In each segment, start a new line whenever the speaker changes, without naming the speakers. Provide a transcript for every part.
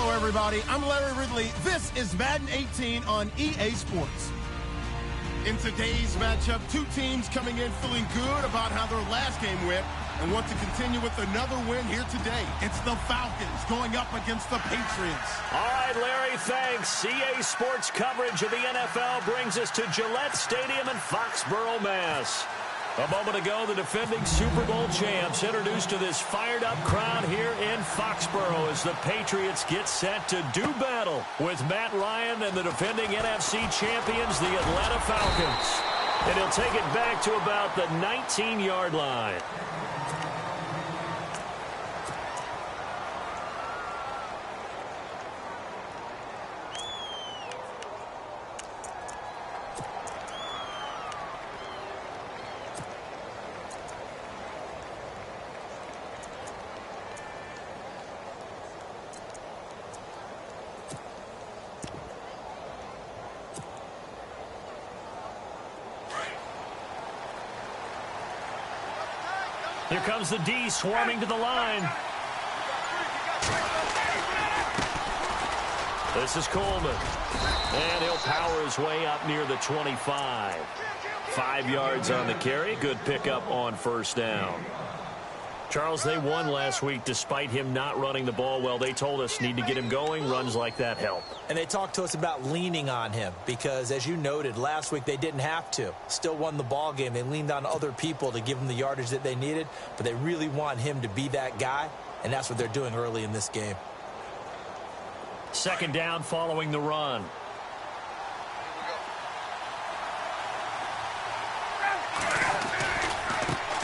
Hello, everybody. I'm Larry Ridley. This is Madden 18 on EA Sports. In today's matchup, two teams coming in feeling good about how their last game went and want to continue with another win here today. It's the Falcons going up against the Patriots.
All right, Larry, thanks. EA Sports coverage of the NFL brings us to Gillette Stadium in Foxborough, Mass. A moment ago, the defending Super Bowl champs introduced to this fired-up crowd here in Foxborough as the Patriots get set to do battle with Matt Ryan and the defending NFC champions, the Atlanta Falcons. And he'll take it back to about the 19-yard line. Here comes the D swarming to the line. This is Coleman. And he'll power his way up near the 25. 5 yards on the carry. Good pickup on first down. Charles, they won last week despite him not running the ball well. They told us need to get him going. Runs like that help.
And they talked to us about leaning on him because, as you noted, last week they didn't have to. Still won the ball game. They leaned on other people to give them the yardage that they needed, but they really want him to be that guy, and that's what they're doing early in this game.
Second down following the run.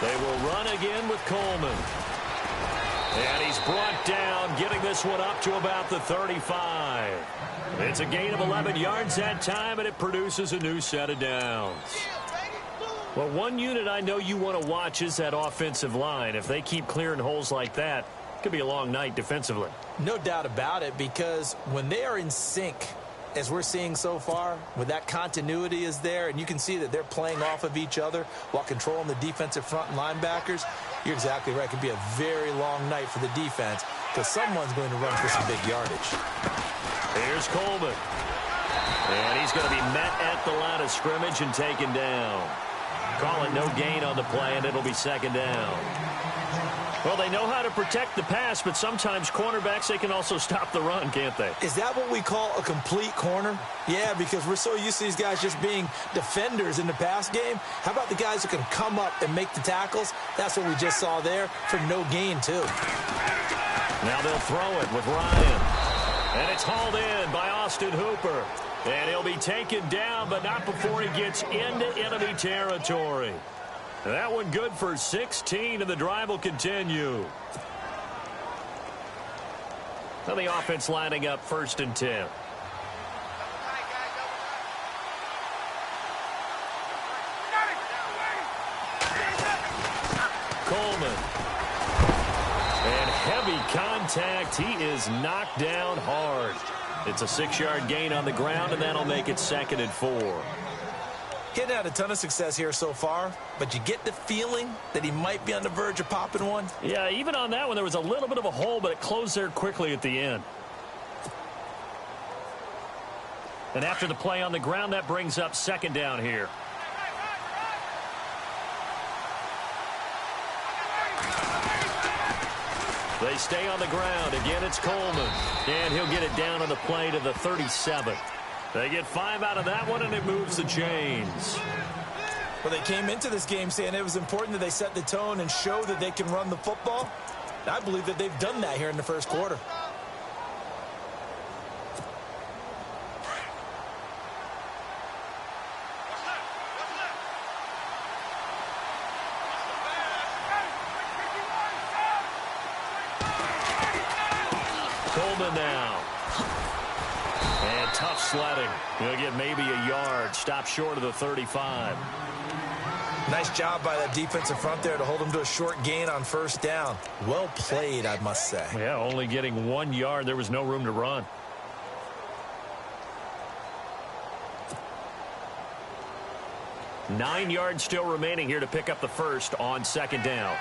They will run again with Coleman. And he's brought down, getting this one up to about the 35. It's a gain of 11 yards that time, and it produces a new set of downs. Well, one unit I know you want to watch is that offensive line. If they keep clearing holes like that, it could be a long night defensively.
No doubt about it, because when they are in sync, as we're seeing so far, when that continuity is there, and you can see that they're playing off of each other while controlling the defensive front and linebackers, you're exactly right. It could be a very long night for the defense because someone's going to run for some big yardage.
Here's Coleman. And he's going to be met at the line of scrimmage and taken down. Call it no gain on the play, and it'll be second down. Well, they know how to protect the pass, but sometimes cornerbacks, they can also stop the run, can't they?
Is that what we call a complete corner? Yeah, because we're so used to these guys just being defenders in the pass game. How about the guys who can come up and make the tackles? That's what we just saw there for no gain, too.
Now they'll throw it with Ryan. And it's hauled in by Austin Hooper. And he'll be taken down, but not before he gets into enemy territory. That one good for 16, and the drive will continue. Now the offense lining up 1st and 10. Coleman. And heavy contact. He is knocked down hard. It's a 6-yard gain on the ground, and that'll make it 2nd and 4.
He hadn't had a ton of success here so far, but you get the feeling that he might be on the verge of popping one.
Yeah, even on that one, there was a little bit of a hole, but it closed there quickly at the end. And after the play on the ground, that brings up 2nd down here. They stay on the ground. Again, it's Coleman. And he'll get it down on the play to the 37. They get 5 out of that one, and it moves the chains.
Well, they came into this game saying it was important that they set the tone and show that they can run the football. I believe that they've done that here in the first quarter.
Coleman now. And tough sledding. He'll get maybe a yard. Stop short of the 35.
Nice job by that defensive front there to hold him to a short gain on 1st down. Well played, I must say.
Yeah, only getting 1 yard. There was no room to run. Nine yards still remaining here to pick up the first on 2nd down.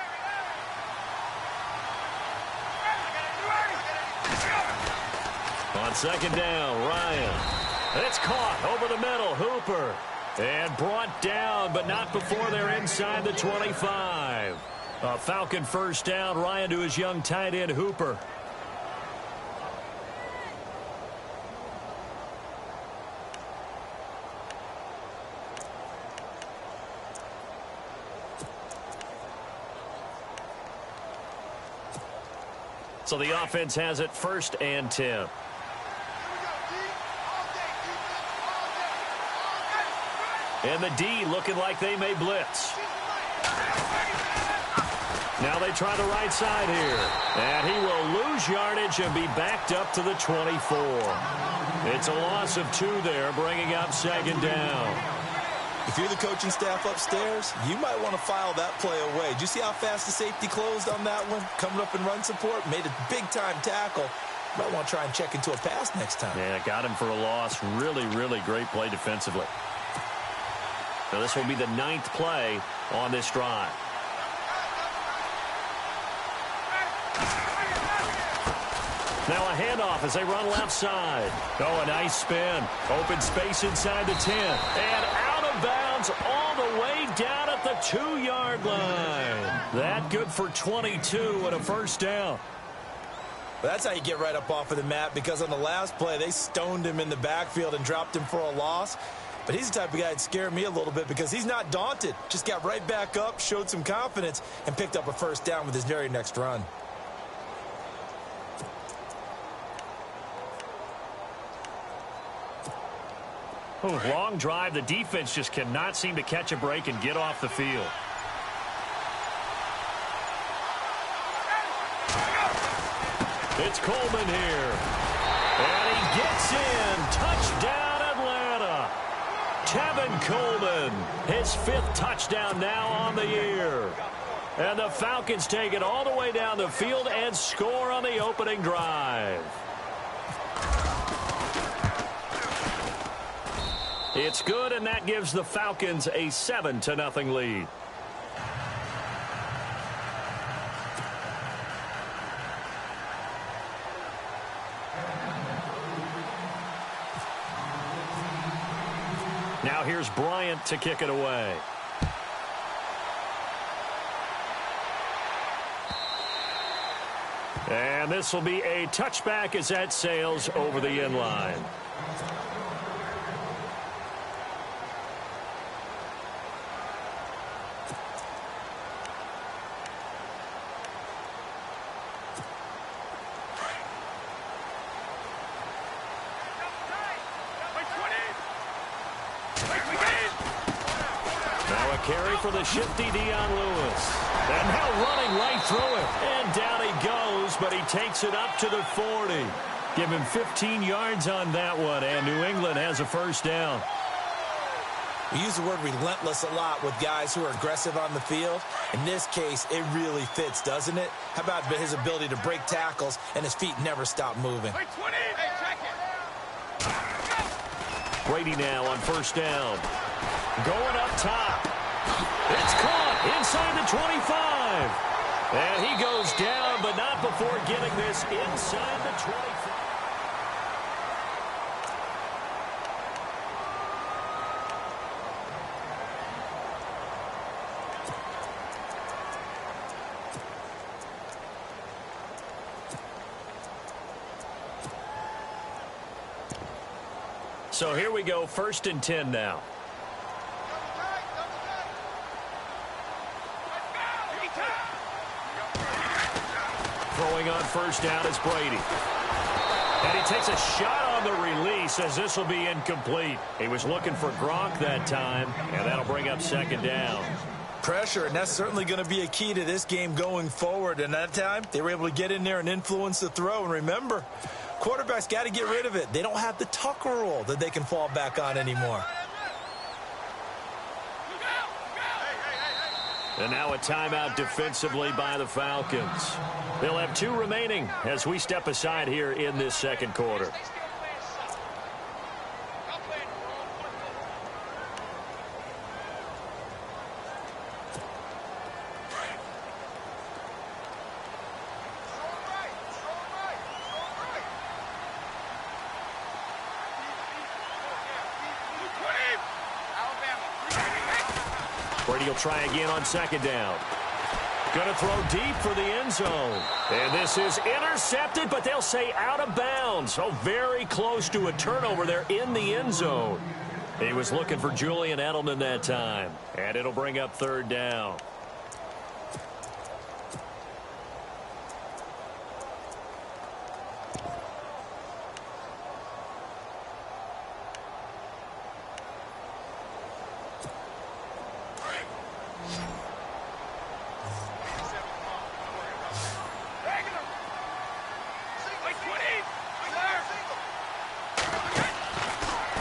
On second down, Ryan. It's caught over the middle. Hooper. And brought down, but not before they're inside the 25. A Falcon first down. Ryan to his young tight end, Hooper. So the offense has it 1st and 10. And the D looking like they may blitz. Now they try the right side here. And he will lose yardage and be backed up to the 24. It's a loss of 2 there, bringing up second down.
If you're the coaching staff upstairs, you might want to file that play away. Did you see how fast the safety closed on that one? Coming up in run support, made a big-time tackle. Might want to try and check into a pass next time.
Yeah, got him for a loss. Really, really great play defensively. Now this will be the 9th play on this drive. Now a handoff as they run left side. Oh, a nice spin. Open space inside the 10. And out of bounds all the way down at the 2-yard line. That good for 22 and a first down.
Well, that's how you get right up off of the mat, because on the last play, they stoned him in the backfield and dropped him for a loss. But he's the type of guy that scared me a little bit because he's not daunted. Just got right back up, showed some confidence, and picked up a first down with his very next run.
Oh, long drive. The defense just cannot seem to catch a break and get off the field. It's Coleman here. And he gets in. Touchdown, Atlanta. Tevin Coleman, his 5th touchdown now on the year. And the Falcons take it all the way down the field and score on the opening drive. It's good, and that gives the Falcons a 7-0 lead. Now here's Bryant to kick it away. And this will be a touchback as that sails over the end line. Carry for the shifty Dion Lewis. And now running right through it. And down he goes, but he takes it up to the 40. Give him 15 yards on that one, and New England has a first down.
We use the word relentless a lot with guys who are aggressive on the field. In this case, it really fits, doesn't it? How about his ability to break tackles and his feet never stop moving?
Brady now on first down. Going up top. It's caught inside the 25. And he goes down, but not before getting this inside the 25. So here we go, 1st and 10 now. Throwing on first down is Brady. And he takes a shot on the release as this will be incomplete. He was looking for Gronk that time, and that'll bring up second down.
Pressure, and that's certainly going to be a key to this game going forward. And that time, they were able to get in there and influence the throw. And remember, quarterbacks got to get rid of it. They don't have the Tucker rule that they can fall back on anymore.
And now a timeout defensively by the Falcons. They'll have 2 remaining as we step aside here in this second quarter. Brady will try again on second down. Going to throw deep for the end zone. And this is intercepted, but they'll say out of bounds. So very close to a turnover there in the end zone. He was looking for Julian Edelman that time. And it'll bring up third down.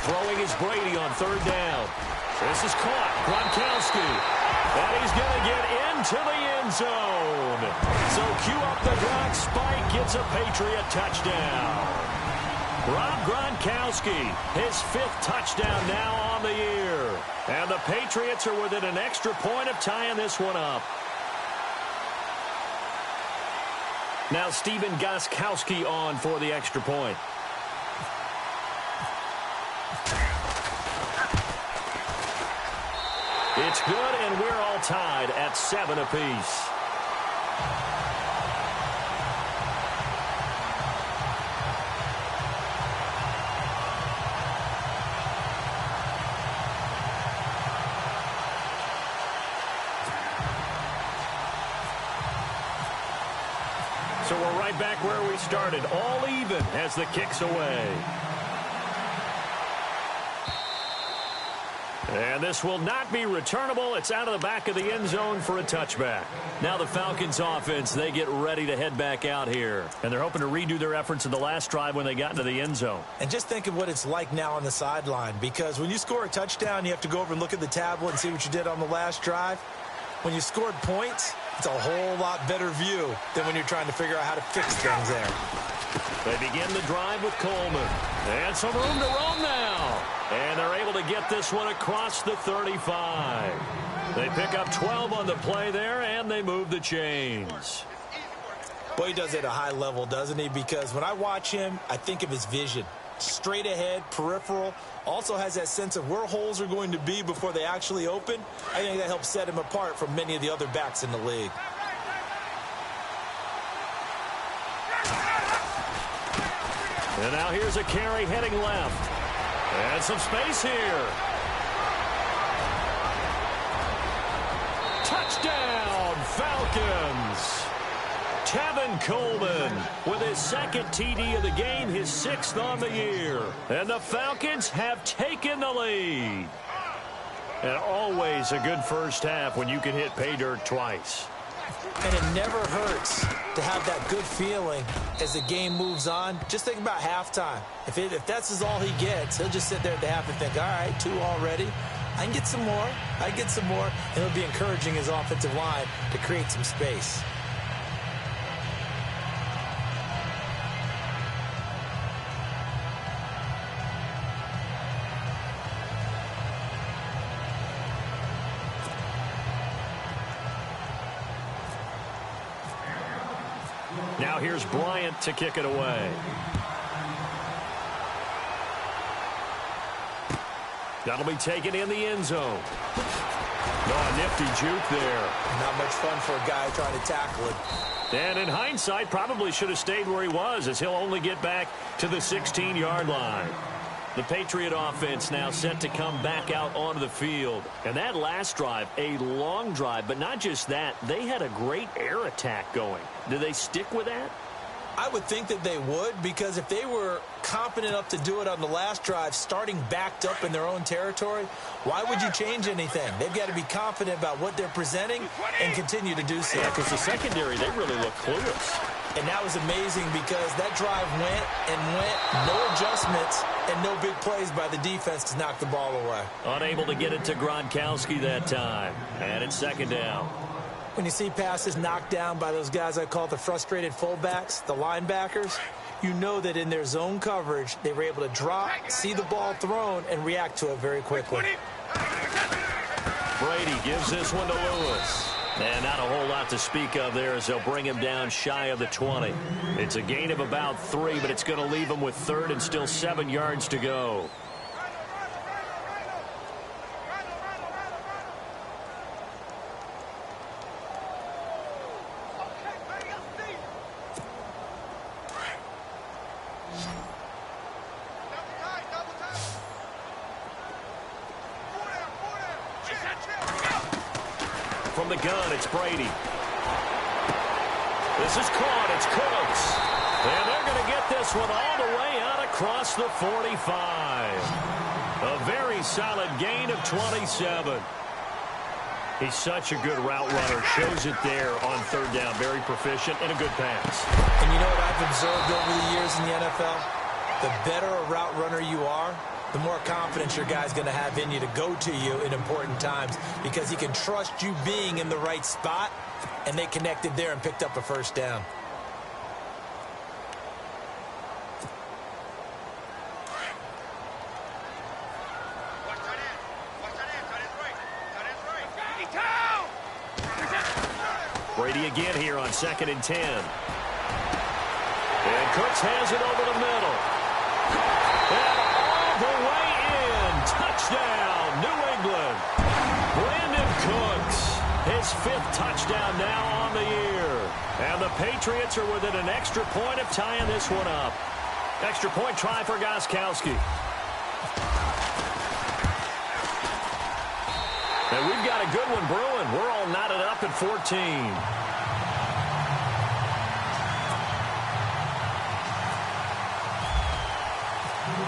Throwing is Brady on third down. This is caught. Gronkowski. And he's going to get into the end zone. So cue up the Gronk spike. Gets a Patriot touchdown. Rob Gronkowski, his 5th touchdown now on the year. And the Patriots are within an extra point of tying this one up. Now Stephen Gostkowski on for the extra point. It's good, and we're all tied at 7 apiece. So we're right back where we started, all even as the kick's away. And this will not be returnable. It's out of the back of the end zone for a touchback. Now the Falcons offense, they get ready to head back out here. And they're hoping to redo their efforts in the last drive when they got into the end zone.
And just think of what it's like now on the sideline, because when you score a touchdown, you have to go over and look at the tablet and see what you did on the last drive. When you scored points, it's a whole lot better view than when you're trying to figure out how to fix things there.
They begin the drive with Coleman. And some room to roam now. And they're able to get this one across the 35. They pick up 12 on the play there, and they move the chains.
Boy, he does it at a high level, doesn't he? Because when I watch him, I think of his vision. Straight ahead, peripheral. Also has that sense of where holes are going to be before they actually open. I think that helps set him apart from many of the other backs in the league.
And now here's a carry heading left. And some space here. Touchdown, Falcons. Tevin Coleman with his 2nd TD of the game, his 6th on the year. And the Falcons have taken the lead. And always a good first half when you can hit pay dirt twice.
And it never hurts to have that good feeling as the game moves on. Just think about halftime. If that's all he gets, he'll just sit there at the half and think, all right, 2 already. I can get some more. I can get some more. And it'll be encouraging his offensive line to create some space.
Now here's Bryant to kick it away. That'll be taken in the end zone. Oh, a nifty juke there.
Not much fun for a guy trying to tackle it.
And in hindsight, probably should have stayed where he was, as he'll only get back to the 16-yard line. The Patriot offense now set to come back out onto the field. And that last drive, a long drive, but not just that, they had a great air attack going. Do they stick with that?
I would think that they would, because if they were confident enough to do it on the last drive, starting backed up in their own territory, why would you change anything? They've got to be confident about what they're presenting and continue to do so.
Yeah, because the secondary, they really look clueless.
And that was amazing because that drive went and went, no adjustments and no big plays by the defense to knock the ball away.
Unable to get it to Gronkowski that time. And it's 2nd down.
When you see passes knocked down by those guys I call the frustrated fullbacks, the linebackers, you know that in their zone coverage, they were able to drop, see the ball thrown, and react to it very quickly.
Brady gives this one to Lewis. And not a whole lot to speak of there as they'll bring him down shy of the 20. It's a gain of about 3, but it's going to leave him with 3rd and still 7 yards to go. from the gun. It's Brady. This is caught. It's Cooks. And they're going to get this one all the way out across the 45. A very solid gain of 27. He's such a good route runner. Shows it there on third down. Very proficient and a good pass.
And you know what I've observed over the years in the NFL? The better a route runner you are, the more confidence your guy's going to have in you to go to you in important times because he can trust you being in the right spot, and they connected there and picked up a first down.
Brady again here on 2nd and 10. And Cooks has it over the middle. And all the way in. Touchdown, New England. Brandon Cooks, his 5th touchdown now on the year. And the Patriots are within an extra point of tying this one up. Extra point try for Gostkowski. And we've got a good one brewing. We're all knotted up at 14.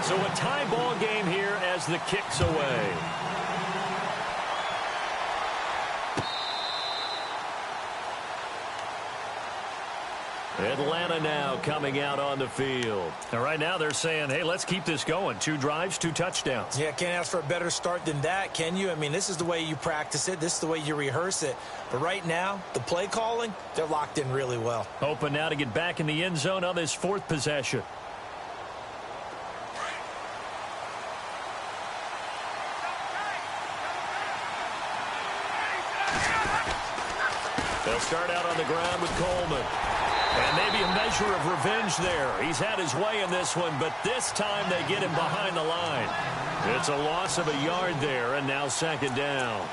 So a tie ball game here as the kick's away. Atlanta now coming out on the field. And right now they're saying, hey, let's keep this going. 2 drives, 2 touchdowns.
Yeah, can't ask for a better start than that, can you? I mean, this is the way you practice it. This is the way you rehearse it. But right now, the play calling, they're locked in really well.
Open now to get back in the end zone on this 4th possession. They'll start out on the ground with Coleman. And maybe a measure of revenge there. He's had his way in this one, but this time they get him behind the line. It's a loss of a yard there, and now 2nd down.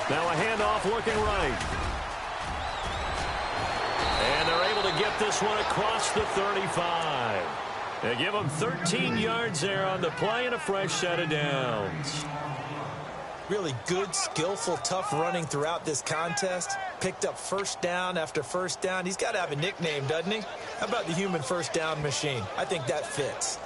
Now a handoff looking right. And they're able to get this one across the 35. They give them 13 yards there on the play and a fresh set of downs.
Really good, skillful, tough running throughout this contest. Picked up first down after first down. He's got to have a nickname, doesn't he? How about the human first down machine? I think that fits.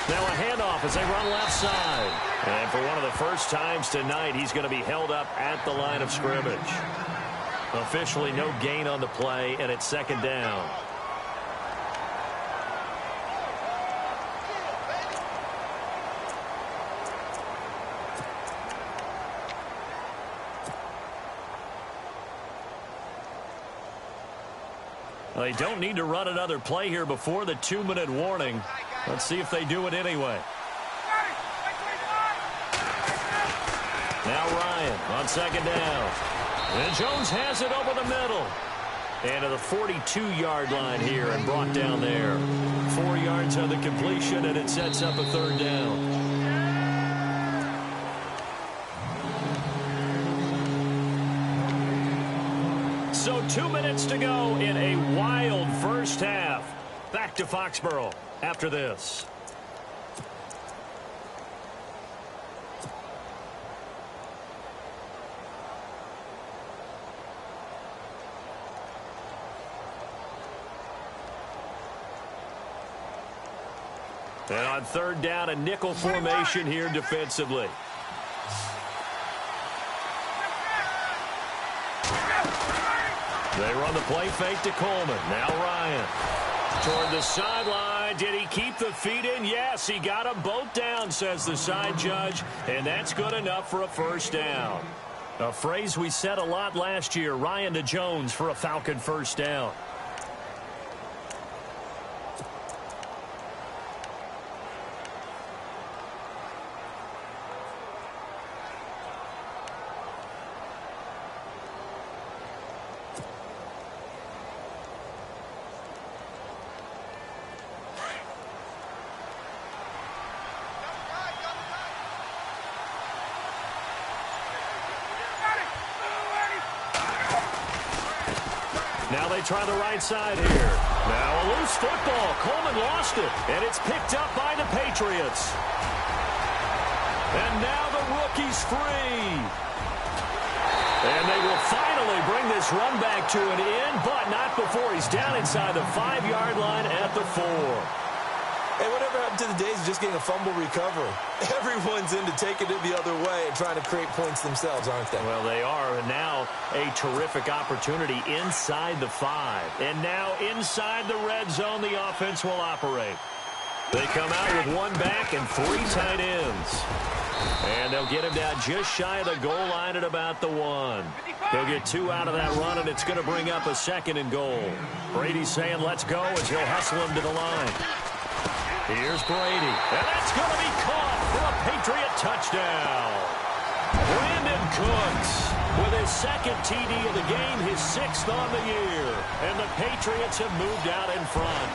Now a handoff as they run left side. And for one of the first times tonight, he's going to be held up at the line of scrimmage. Officially no gain on the play, and it's 2nd down. They don't need to run another play here before the 2-minute warning. Let's see if they do it anyway. Now Ryan on 2nd down. And Jones has it over the middle. And to the 42-yard line here and brought down there. 4 yards on the completion, and it sets up a 3rd down. So 2 minutes to go in a wild first half. Back to Foxborough after this. And on 3rd down, a nickel formation here defensively. They run the play fake to Coleman. Now Ryan toward the sideline. Did he keep the feet in? Yes, he got them both down, says the side judge, and that's good enough for a first down. A phrase we said a lot last year, Ryan to Jones for a Falcon first down. Now they try the right side here. Now a loose football. Coleman lost it, and it's picked up by the Patriots. And now the rookie's free. And they will finally bring this run back to an end, but not before he's down inside the 5-yard line at the 4.
Hey, whatever happened to the days of just getting a fumble recovery? Everyone's into taking it the other way and trying to create points themselves, aren't they?
Well, they are, and now a terrific opportunity inside the 5. And now inside the red zone, the offense will operate. They come out with 1 back and 3 tight ends. And they'll get him down just shy of the goal line at about the 1. He'll get 2 out of that run, and it's going to bring up a 2nd and goal. Brady's saying let's go as he'll hustle him to the line. Here's Brady, and that's going to be caught for a Patriot touchdown. Brandon Cooks with his 2nd TD of the game, his 6th on the year. And the Patriots have moved out in front.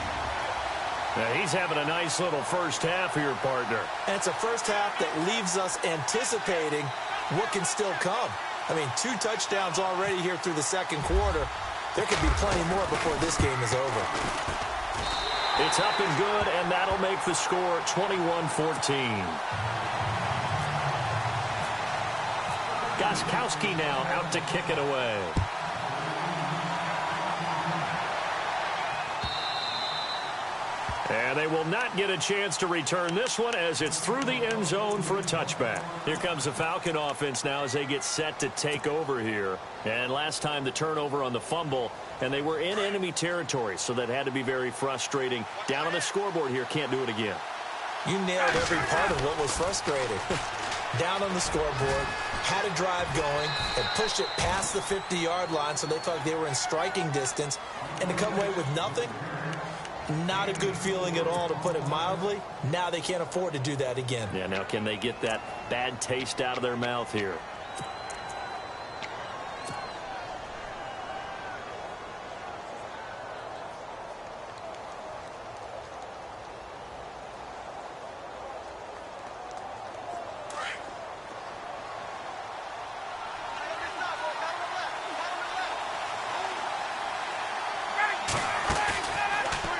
Now he's having a nice little first half here, partner.
And it's a first half that leaves us anticipating what can still come. I mean, 2 touchdowns already here through the 2nd quarter. There could be plenty more before this game is over.
It's up and good, and that'll make the score 21-14. Gostkowski now out to kick it away. And they will not get a chance to return this one as it's through the end zone for a touchback. Here comes the Falcon offense now as they get set to take over here. And last time the turnover on the fumble, and they were in enemy territory, so that had to be very frustrating. Down on the scoreboard here, can't do it again.
You nailed every part of what was frustrating. Down on the scoreboard, had a drive going, and pushed it past the 50-yard line so they thought they were in striking distance, and to come away with nothing, not a good feeling at all, to put it mildly. Now they can't afford to do that again.
Yeah, now can they get that bad taste out of their mouth here?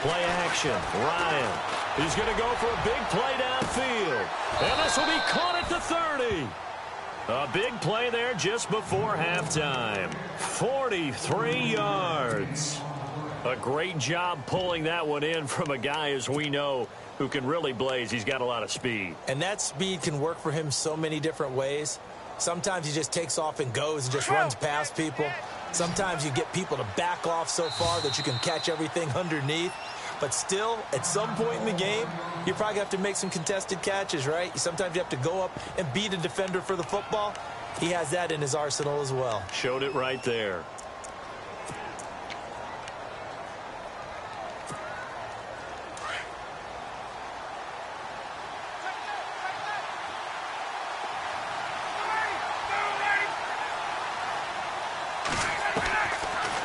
Play action. Ryan. He's going to go for a big play downfield. And this will be caught at the 30. A big play there just before halftime. 43 yards. A great job pulling that one in from a guy, as we know, who can really blaze. He's got a lot of speed.
And that speed can work for him so many different ways. Sometimes he just takes off and goes and just runs past people. Sometimes you get people to back off so far that you can catch everything underneath. But still, at some point in the game, you probably have to make some contested catches, right? Sometimes you have to go up and beat a defender for the football. He has that in his arsenal as well.
Showed it right there.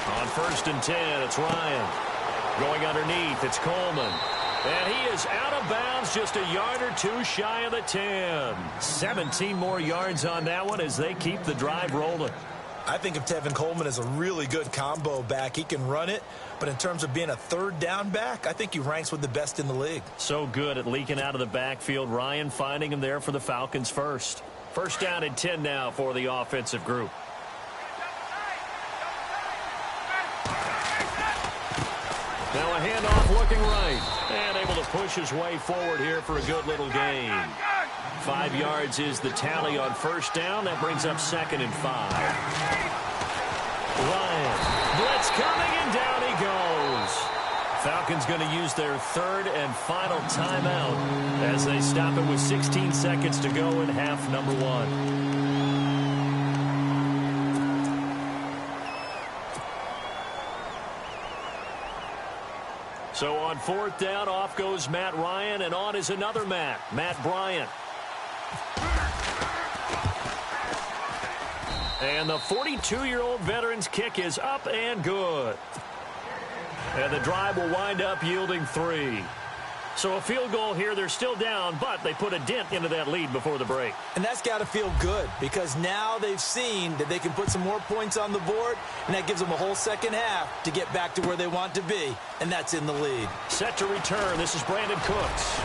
On 1st and 10, it's Ryan. Going underneath, it's Coleman. And he is out of bounds, just a yard or 2 shy of the 10. 17 more yards on that one as they keep the drive rolling.
I think of Tevin Coleman as a really good combo back. He can run it, but in terms of being a 3rd down back, I think he ranks with the best in the league.
So good at leaking out of the backfield. Ryan finding him there for the Falcons first. 1st down and 10 now for the offensive group. Now a handoff looking right. And able to push his way forward here for a good little gain. 5 yards is the tally on 1st down. That brings up 2nd and 5. Ryan. Blitz coming, and down he goes. Falcons going to use their third and final timeout as they stop it with 16 seconds to go in half number one. So on fourth down, off goes Matt Ryan, and on is another Matt Bryant. And the 42-year-old veteran's kick is up and good. And the drive will wind up yielding 3. So a field goal here. They're still down, but they put a dent into that lead before the break.
And that's got to feel good because now they've seen that they can put some more points on the board, and that gives them a whole second half to get back to where they want to be, and that's in the lead.
Set to return. This is Brandon Cooks.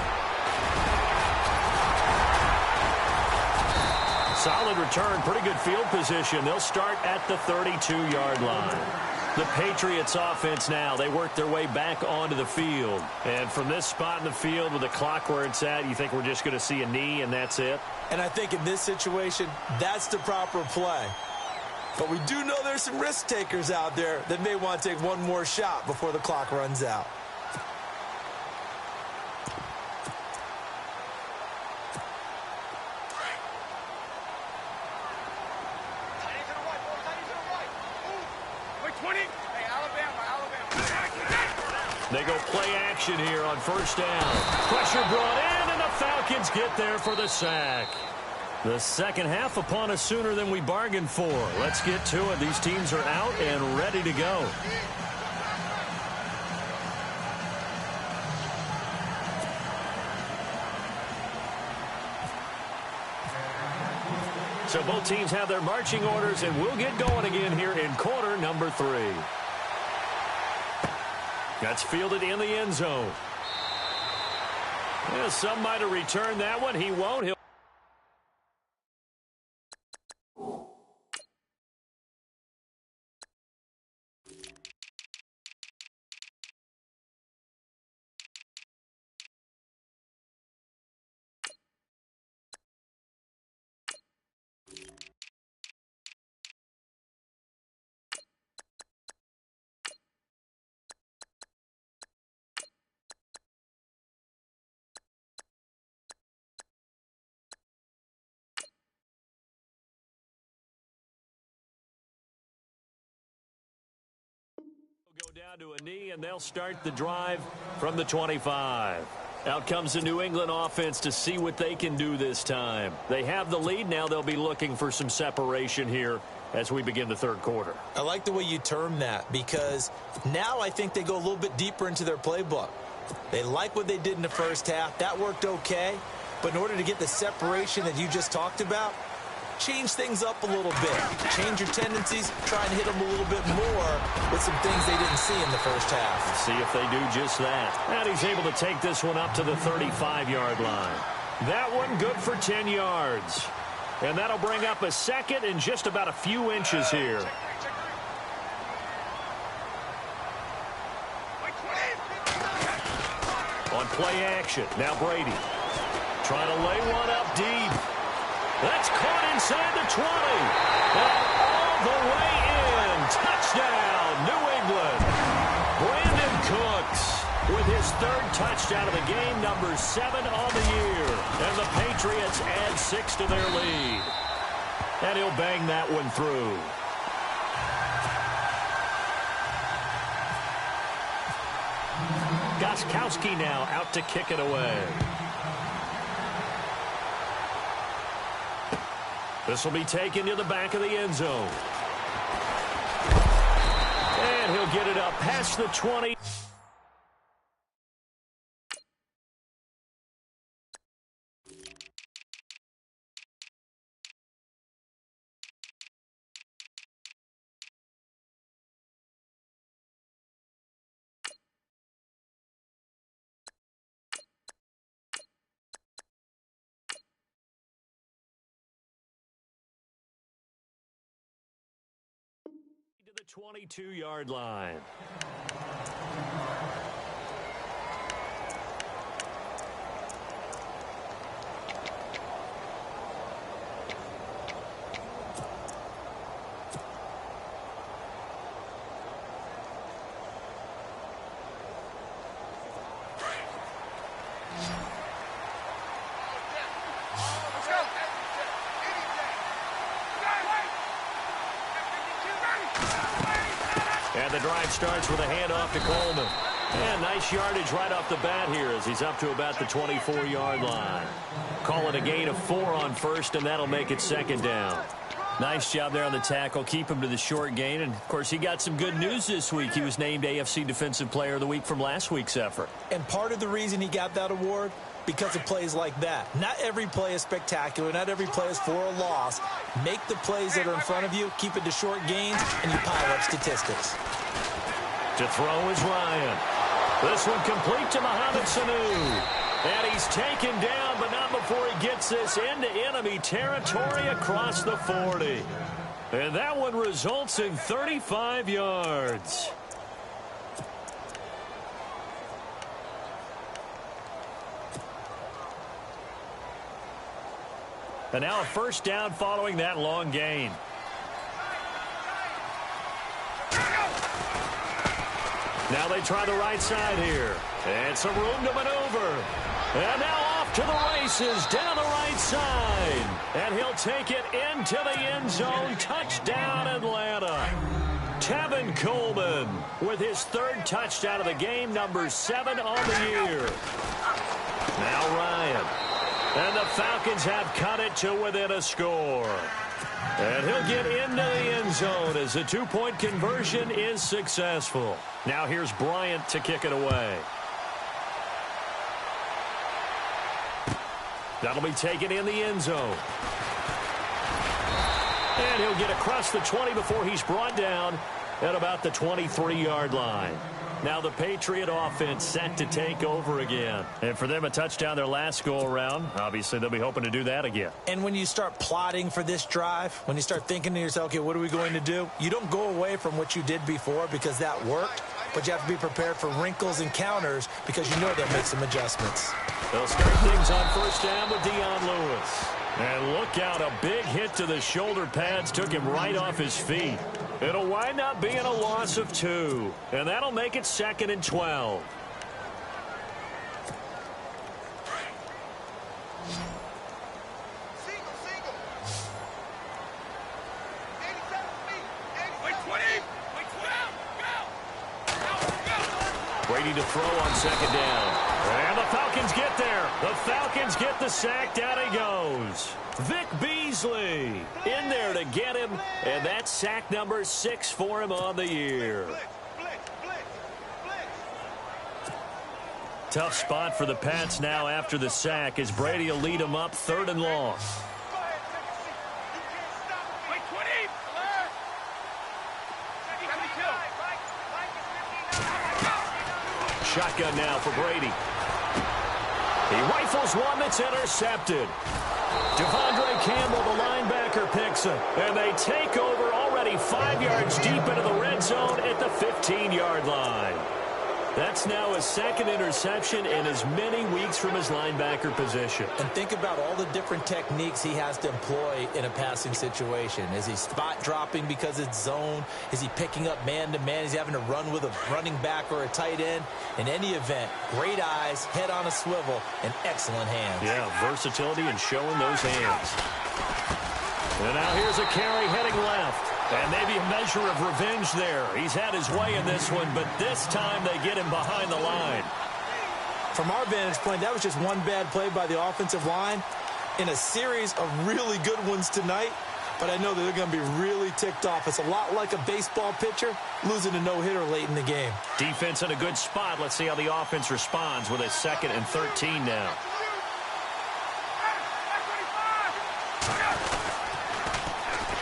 Solid return, pretty good field position. They'll start at the 32-yard line. The Patriots offense now, they work their way back onto the field. And from this spot in the field with the clock where it's at, you think we're just going to see a knee and that's it?
And I think in this situation, that's the proper play. But we do know there's some risk takers out there that may want to take one more shot before the clock runs out.
They go play action here on first down. Pressure brought in, and the Falcons get there for the sack. The second half upon us sooner than we bargained for. Let's get to it. These teams are out and ready to go. So both teams have their marching orders, and we'll get going again here in quarter number 3. That's fielded in the end zone. Yeah, some might have returned that one. He won't. He'll go down to a knee, and they'll start the drive from the 25. Out comes the New England offense to see what they can do this time. They have the lead. Now they'll be looking for some separation here as we begin the third quarter.
I like the way you term that because now I think they go a little bit deeper into their playbook. They like what they did in the first half. That worked okay. But in order to get the separation that you just talked about, change things up a little bit. Change your tendencies. Try and hit them a little bit more with some things they didn't see in the first half.
See if they do just that. And he's able to take this one up to the 35-yard line. That one good for 10 yards. And that'll bring up a second and just about a few inches here. On play action. Now Brady. Trying to lay one up deep. That's caught inside the 20. And all the way in. Touchdown, New England. Brandon Cooks with his third touchdown of the game, number 7 on the year. And the Patriots add 6 to their lead. And he'll bang that one through. Gostkowski now out to kick it away. This will be taken to the back of the end zone. And he'll get it up past the 20. To the 22-yard line. the drive starts with a handoff to Coleman. And nice yardage right off the bat here as he's up to about the 24-yard line. Call it a gain of 4 on first, and that'll make it second down. Nice job there on the tackle. Keep him to the short gain. And, of course, he got some good news this week. He was named AFC Defensive Player of the Week from last week's effort.
And part of the reason he got that award, because of plays like that. Not every play is spectacular. Not every play is for a loss. Make the plays that are in front of you, keep it to short gains, and you pile up statistics.
To throw is Ryan. This one complete to Mohamed Sanu. And he's taken down, but not before he gets this into enemy territory across the 40. And that one results in 35 yards. And now a first down following that long gain. Now they try the right side here. And some room to maneuver. And now off to the races down the right side. And he'll take it into the end zone. Touchdown, Atlanta. Tevin Coleman with his 3rd touchdown of the game, number 7 on the year. Now Ryan. And the Falcons have cut it to within a score. And he'll get into the end zone as the 2-point conversion is successful. Now here's Bryant to kick it away. That'll be taken in the end zone. And he'll get across the 20 before he's brought down at about the 23-yard line. Now the Patriot offense set to take over again. And for them, a touchdown their last go-around. Obviously, they'll be hoping to do that again.
And when you start plotting for this drive, when you start thinking to yourself, okay, what are we going to do? You don't go away from what you did before because that worked. But you have to be prepared for wrinkles and counters because you know they'll make some adjustments.
They'll start things on first down with Dion Lewis. And look out, a big hit to the shoulder pads took him right off his feet. It'll wind up being a loss of 2. And that'll make it 2nd and 12. Brady to throw on 2nd down. And the Falcons get there. The Falcons get the sack. Down he goes. Vic Beasley in there to get him. And that's sack number 6 for him on the year. Tough spot for the Pats now after the sack as Brady will lead them up 3rd and long. Shotgun now for Brady. He rifles one that's intercepted. Devondre Campbell, the linebacker, picks him. And they take over already 5 yards deep into the red zone at the 15-yard line. That's now his 2nd interception in as many weeks from his linebacker position.
And think about all the different techniques he has to employ in a passing situation. Is he spot dropping because it's zone? Is he picking up man-to-man? Is he having to run with a running back or a tight end? In any event, great eyes, head on a swivel, and excellent hands.
Yeah, versatility and showing those hands. And now here's a carry heading left. And maybe a measure of revenge there. He's had his way in this one, but this time they get him behind the line.
From our vantage point, that was just one bad play by the offensive line in a series of really good ones tonight. But I know that they're going to be really ticked off. It's a lot like a baseball pitcher losing a no-hitter late in the game.
Defense in a good spot. Let's see how the offense responds with a 2nd and 13 now.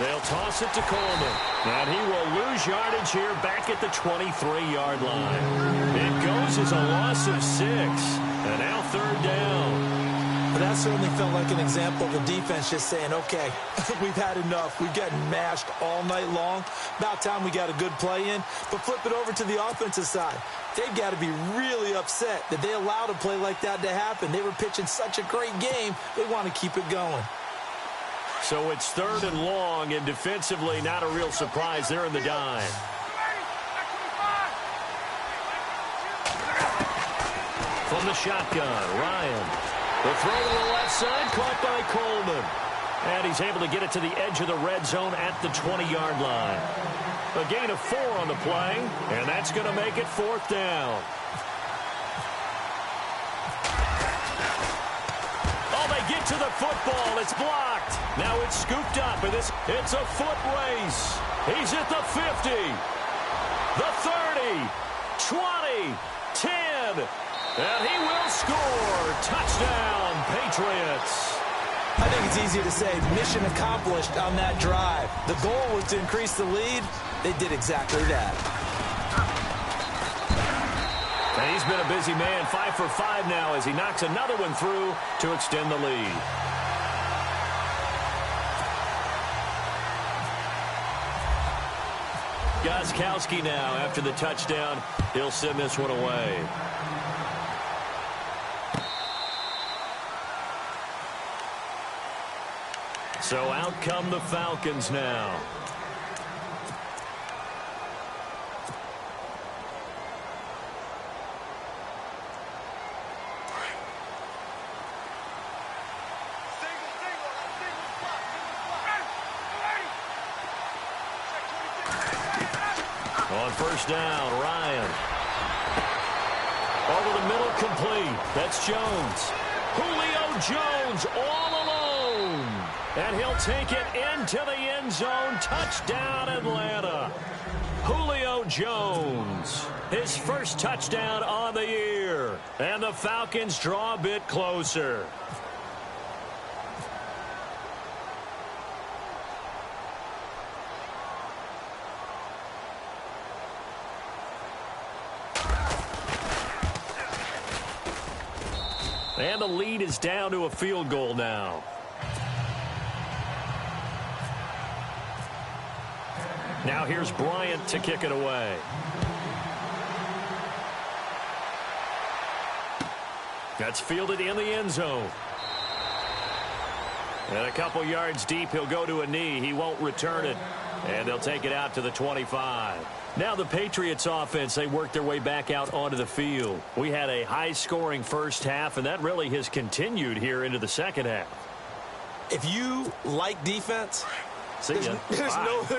They'll toss it to Coleman. And he will lose yardage here back at the 23-yard line. It goes as a loss of 6. And now 3rd down.
But that certainly felt like an example of the defense just saying, okay, we've had enough. We've gotten mashed all night long. About time we got a good play in. But flip it over to the offensive side. They've got to be really upset that they allowed a play like that to happen. They were pitching such a great game. They want to keep it going.
So it's 3rd and long, and defensively not a real surprise. They're in the dime. From the shotgun, Ryan. The throw to the left side, caught by Coleman. And he's able to get it to the edge of the red zone at the 20-yard line. A gain of 4 on the play, and that's going to make it 4th down. Oh, they get to the football. It's blocked. Now it's scooped up, and it's a foot race. He's at the 50, the 30, 20, 10, and he will score. Touchdown, Patriots.
I think it's easy to say mission accomplished on that drive. The goal was to increase the lead. They did exactly that.
And he's been a busy man, 5 for 5 now as he knocks another one through to extend the lead. Gostkowski now after the touchdown. He'll send this one away. So out come the Falcons now. On first down, Ryan. Over the middle, complete. That's Jones. Julio Jones all alone. And he'll take it into the end zone. Touchdown, Atlanta. Julio Jones, his first touchdown on the year. And the Falcons draw a bit closer. And the lead is down to a field goal now. Now here's Bryant to kick it away. That's fielded in the end zone. And a couple yards deep, he'll go to a knee. He won't return it. And they'll take it out to the 25. Now the Patriots offense, they work their way back out onto the field. We had a high-scoring first half, and that really has continued here into the second half.
If you like defense, there's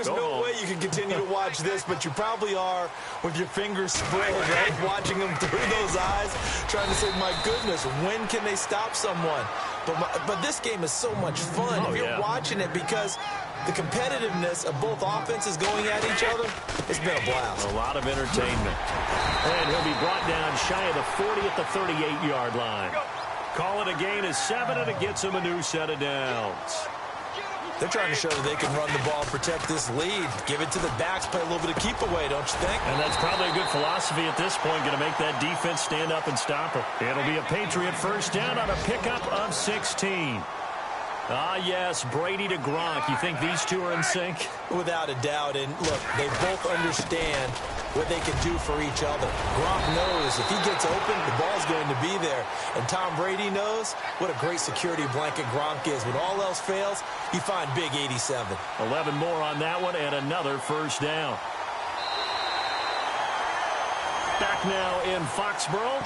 no
way you can continue to watch this, but you probably are with your fingers spread, right? Watching them through those eyes, trying to say, my goodness, when can they stop someone? But this game is so much fun if you're watching it, because the competitiveness of both offenses going at each other, it's been a blast.
A lot of entertainment. And he'll be brought down shy of the 40 at the 38-yard line. Call it a gain of 7, and it gets him a new set of downs.
They're trying to show that they can run the ball, protect this lead, give it to the backs, play a little bit of keep away, don't you think?
And that's probably a good philosophy at this point, going to make that defense stand up and stop it. It'll be a Patriot first down on a pickup of 16. Ah, yes, Brady to Gronk. You think these two are in sync?
Without a doubt. And look, they both understand what they can do for each other. Gronk knows if he gets open, the ball's going to be there. And Tom Brady knows what a great security blanket Gronk is. When all else fails, you find big 87.
11 more on that one and another first down. Back now in Foxborough.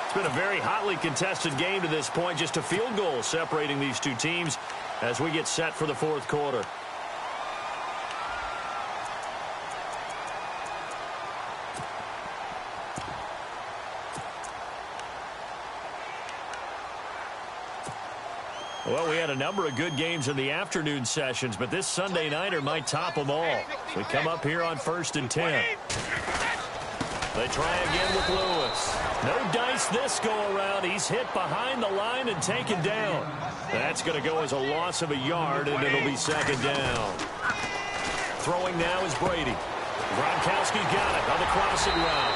It's been a very hotly contested game to this point. Just a field goal separating these two teams as we get set for the fourth quarter. Well, we had a number of good games in the afternoon sessions, but this Sunday nighter might top them all. We come up here on 1st and 10. They try again with Lewis. No dice this go-around. He's hit behind the line and taken down. That's going to go as a loss of a yard, and it'll be second down. Throwing now is Brady. Gronkowski got it on the crossing route.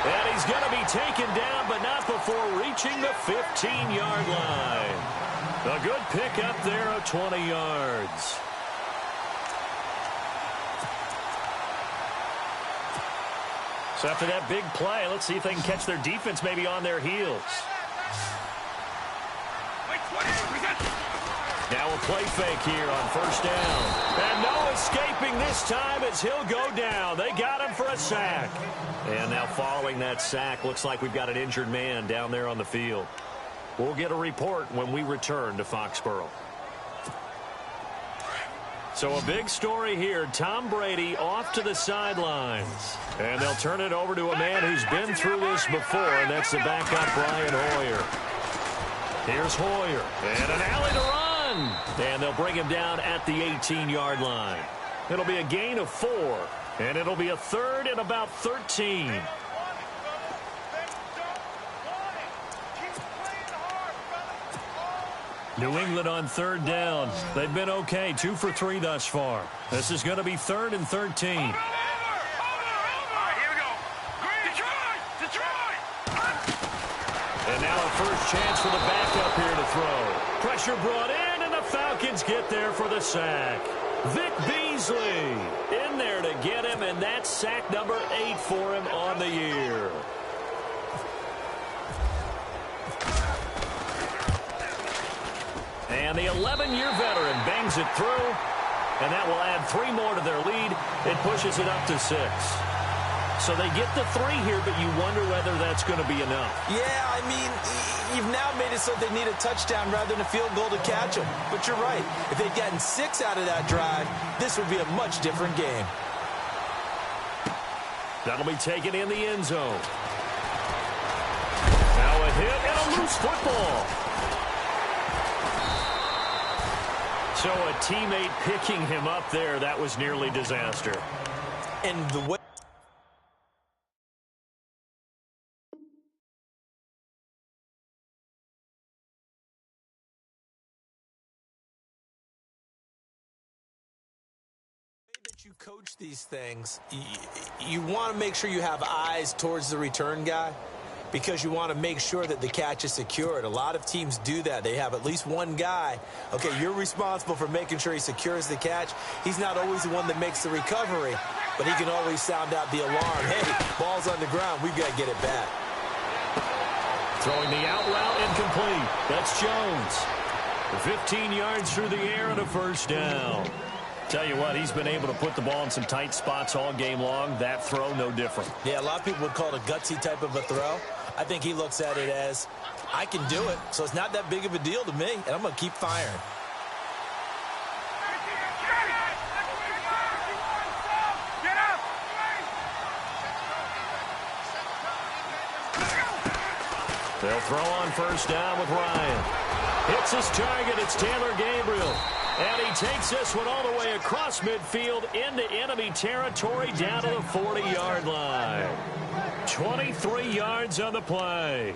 And he's going to be taken down, but not before reaching the 15-yard line. A good pick up there of 20 yards. So after that big play, let's see if they can catch their defense maybe on their heels. Now a play fake here on first down. And no escaping this time as he'll go down. They got him for a sack. And now following that sack, looks like we've got an injured man down there on the field. We'll get a report when we return to Foxborough. So a big story here. Tom Brady off to the sidelines. And they'll turn it over to a man who's been through this before, and that's the backup, Brian Hoyer. Here's Hoyer. And an alley to run. And they'll bring him down at the 18-yard line. It'll be a gain of 4. And it'll be a third and about 13. New England on third down. They've been okay, 2 for 3 thus far. This is going to be 3rd and 13.
Here we go. Detroit!
And now a first chance for the backup here to throw. Pressure brought in, and the Falcons get there for the sack. Vic Beasley in there to get him, and that's sack number 8 for him on the year. And the 11-year veteran bangs it through, and that will add 3 more to their lead. It pushes it up to 6. So they get the 3 here, but you wonder whether that's going to be enough.
Yeah, I mean, you've now made it so they need a touchdown rather than a field goal to catch them. But you're right. If they'd gotten 6 out of that drive, this would be a much different game.
That'll be taken in the end zone. Now a hit and a loose football. So a teammate picking him up there, that was nearly disaster.
And the way that you coach these things, you want to make sure you have eyes towards the return guy, because you want to make sure that the catch is secured. A lot of teams do that. They have at least one guy. Okay, you're responsible for making sure he secures the catch. He's not always the one that makes the recovery, but he can always sound out the alarm. Hey, ball's on the ground. We've got to get it back.
Throwing the out route incomplete. That's Jones. 15 yards through the air and a first down. Tell you what, he's been able to put the ball in some tight spots all game long. That throw, no different.
Yeah, a lot of people would call it a gutsy type of a throw. I think he looks at it as, I can do it, so it's not that big of a deal to me, and I'm going to keep firing.
They'll throw on first down with Ryan. Hits his target. It's Taylor Gabriel. And he takes this one all the way across midfield into enemy territory down to the 40-yard line. 23 yards on the play.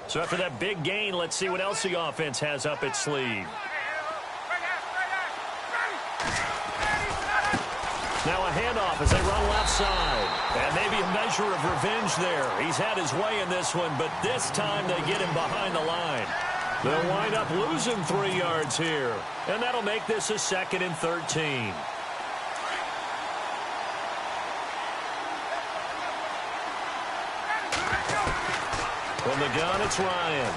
So after that big gain, let's see what else the offense has up its sleeve. Now a handoff as they run left side. And maybe a measure of revenge there. He's had his way in this one, but this time they get him behind the line. They'll wind up losing 3 yards here. And that'll make this a 2nd and 13. From the gun, it's Ryan.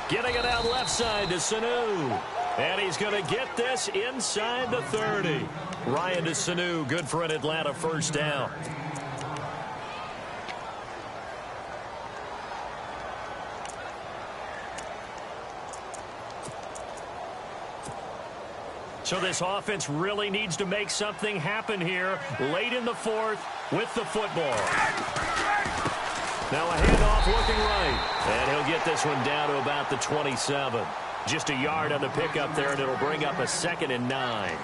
Getting it out left side to Sanu. And he's going to get this inside the 30. Ryan to Sanu, good for an Atlanta first down. So this offense really needs to make something happen here late in the 4th with the football. Now a handoff looking right. And he'll get this one down to about the 27. Just a yard on the pickup there, and it'll bring up a 2nd and 9.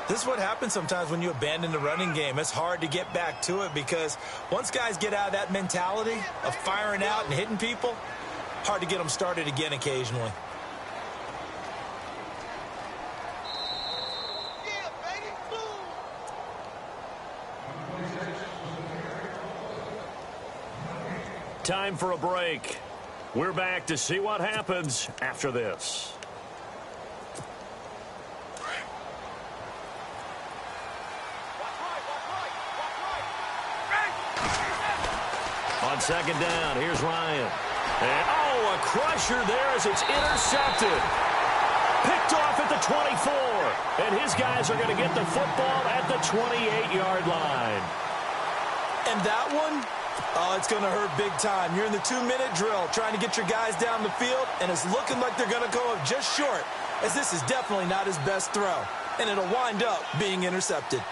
This is what happens sometimes when you abandon the running game. It's hard to get back to it because once guys get out of that mentality of firing out and hitting people, hard to get them started again occasionally.
Time for a break. We're back to see what happens after this. On second down, here's Ryan. And, oh, a crusher there as it's intercepted. Picked off at the 24. And his guys are going to get the football at the 28-yard line.
And that one Oh, it's going to hurt big time. You're in the 2-minute drill trying to get your guys down the field, and it's looking like they're going to go up just short, as this is definitely not his best throw, and it'll wind up being intercepted.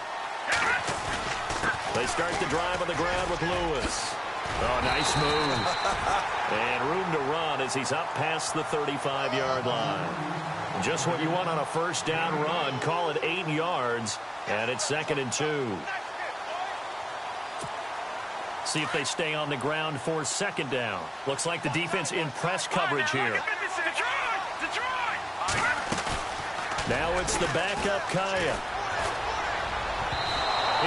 They start the drive on the ground with Lewis. Oh, nice move. And room to run as he's up past the 35-yard line. Just what you want on a first down run. Call it 8 yards, and it's 2nd and 2. See if they stay on the ground for 2nd down. Looks like the defense in press coverage here. Now it's the backup Kaya.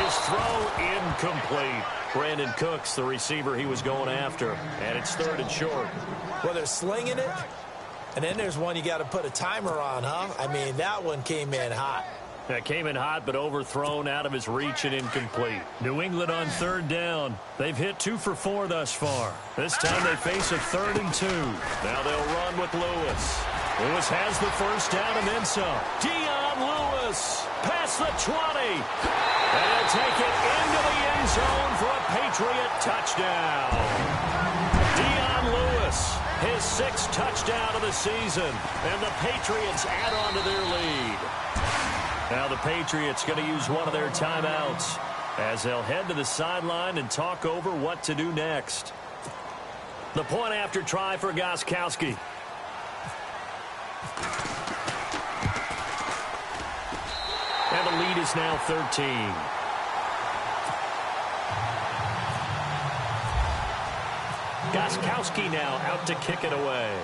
His throw incomplete. Brandon Cooks, the receiver he was going after. And it's 3rd and short.
Well, they're slinging it. And then there's one you got to put a timer on, huh? I mean, that one came in hot.
That came in hot, but overthrown out of his reach and incomplete. New England on 3rd down. They've hit 2 for 4 thus far. This time they face a 3rd and 2. Now they'll run with Lewis. Lewis has the first down and then some. Dion Lewis past the 20. And he'll take it into the end zone for a Patriot touchdown. Dion Lewis, his 6th touchdown of the season. And the Patriots add on to their lead. Now the Patriots going to use one of their timeouts as they'll head to the sideline and talk over what to do next. The point after try for Gostkowski. And the lead is now 13. Gostkowski now out to kick it away.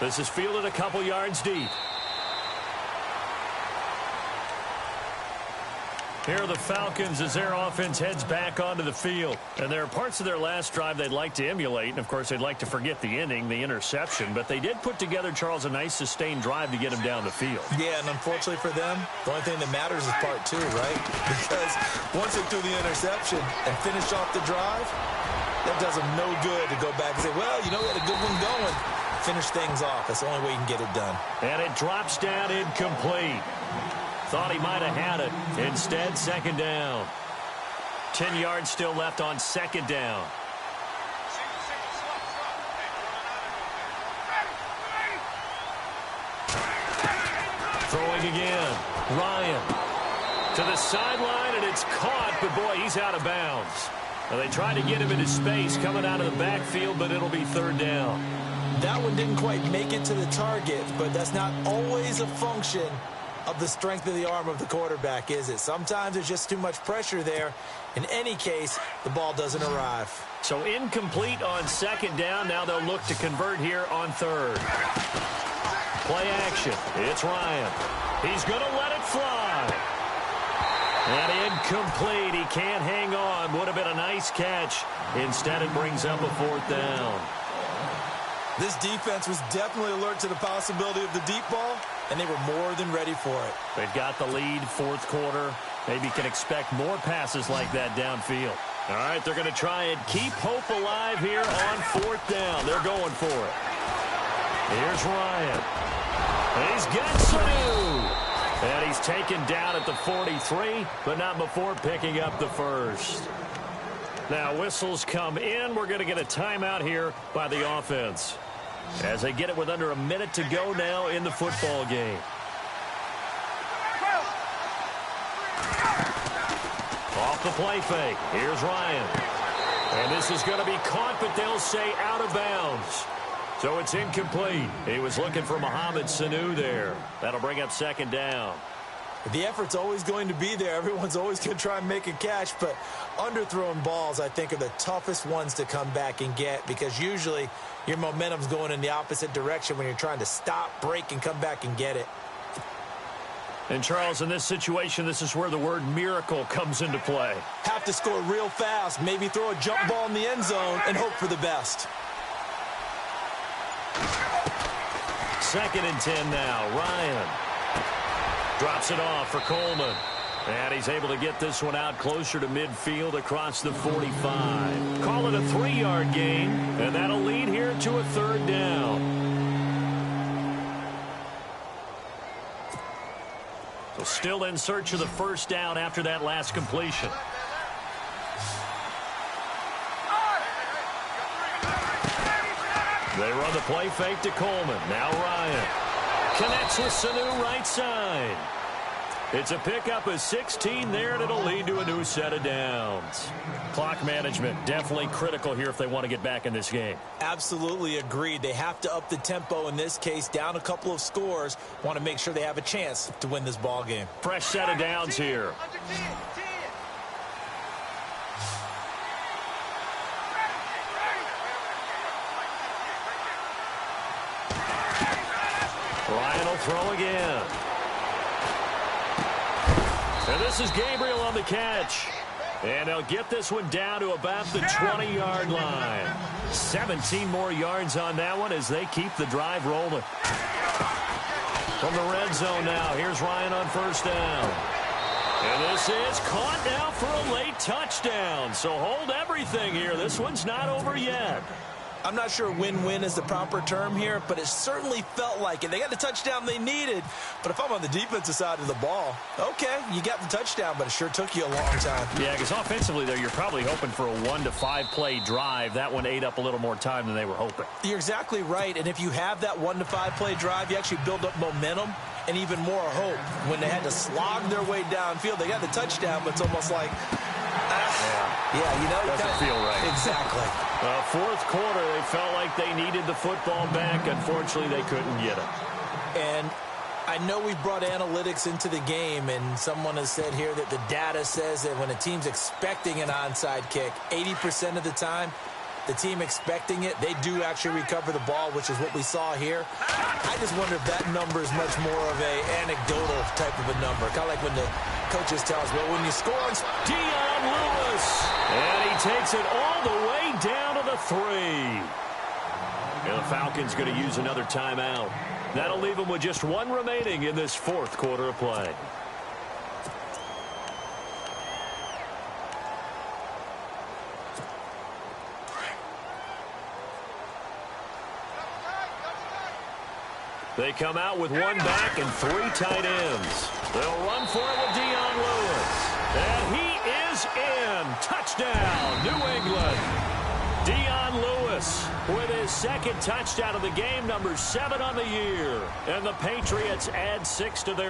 This is fielded a couple yards deep. Here are the Falcons as their offense heads back onto the field. And there are parts of their last drive they'd like to emulate. And, of course, they'd like to forget the inning, the interception. But they did put together, Charles, a nice sustained drive to get him down the field.
Yeah, and unfortunately for them, the only thing that matters is part 2, right? Because once they threw the interception and finished off the drive, that does them no good to go back and say, well, you know, we had a good one going. Finish things off. That's the only way you can get it done.
And it drops down incomplete. Thought he might have had it. Instead, 2nd down. 10 yards still left on 2nd down. Throwing again. Ryan to the sideline, and it's caught, but boy, he's out of bounds. Well, they tried to get him into space coming out of the backfield, but it'll be 3rd down.
That one didn't quite make it to the target, but that's not always a function of the strength of the arm of the quarterback, is it? Sometimes there's just too much pressure there. In any case, the ball doesn't arrive.
So incomplete on 2nd down. Now they'll look to convert here on 3rd. Play action. It's Ryan. He's going to let it fly. And incomplete. He can't hang on. Would have been a nice catch. Instead, it brings up a 4th down.
This defense was definitely alert to the possibility of the deep ball, and they were more than ready for it.
They've got the lead, 4th quarter. Maybe can expect more passes like that downfield. All right, they're going to try and keep hope alive here on 4th down. They're going for it. Here's Ryan. He's got Sanu. And he's taken down at the 43, but not before picking up the 1st. Now whistles come in. We're going to get a timeout here by the offense as they get it with under a minute to go now in the football game. Off the play fake. Here's Ryan. And this is going to be caught, but they'll say out of bounds. So it's incomplete. He was looking for Mohamed Sanu there. That'll bring up 2nd down.
The effort's always going to be there. Everyone's always going to try and make a catch, but underthrown balls, I think, are the toughest ones to come back and get because usually your momentum's going in the opposite direction when you're trying to stop, break, and come back and get it.
And, Charles, in this situation, this is where the word miracle comes into play.
Have to score real fast, maybe throw a jump ball in the end zone and hope for the best.
2nd and 10 now. Ryan drops it off for Coleman. And he's able to get this one out closer to midfield across the 45. Call it a 3-yard gain, and that'll lead here to a 3rd down. Still in search of the first down after that last completion. They run the play fake to Coleman. Now Ryan connects with Sanu right side. It's a pickup of 16 there, and it'll lead to a new set of downs. Clock management definitely critical here if they want to get back in this game.
Absolutely agreed. They have to up the tempo in this case, down a couple of scores. Want to make sure they have a chance to win this ball game.
Fresh set of downs here. Ryan will throw again. And this is Gabriel on the catch. And they'll get this one down to about the 20-yard line. 17 more yards on that one as they keep the drive rolling. From the red zone now, here's Ryan on first down. And this is caught now for a late touchdown. So hold everything here. This one's not over yet.
I'm not sure win-win is the proper term here, but it certainly felt like it. They got the touchdown they needed, but if I'm on the defensive side of the ball, okay, you got the touchdown, but it sure took you a long time.
Yeah, because offensively there, you're probably hoping for a 1 to 5 play drive. That one ate up a little more time than they were hoping.
You're exactly right, and if you have that 1 to 5 play drive, you actually build up momentum and even more hope. When they had to slog their way downfield, they got the touchdown, but it's almost like, yeah, you know,
doesn't feel right.
Exactly.
Fourth quarter, they felt like they needed the football back. Unfortunately, they couldn't get it.
And I know we've brought analytics into the game, and someone has said here that the data says that when a team's expecting an onside kick, 80% of the time, the team expecting it, they do actually recover the ball, which is what we saw here. I just wonder if that number is much more of a anecdotal type of a number. Kind of like when the coaches tell us, well, when you score, it's
Dion Lewis. And he takes it all the way down to the 3. And the Falcons going to use another timeout. That'll leave them with just 1 remaining in this fourth quarter of play. They come out with 1 back and 3 tight ends. They'll run for it with Dion Lewis. And he is in. Touchdown, New England. Dion Lewis with his second touchdown of the game, number 7 on the year. And the Patriots add 6 to their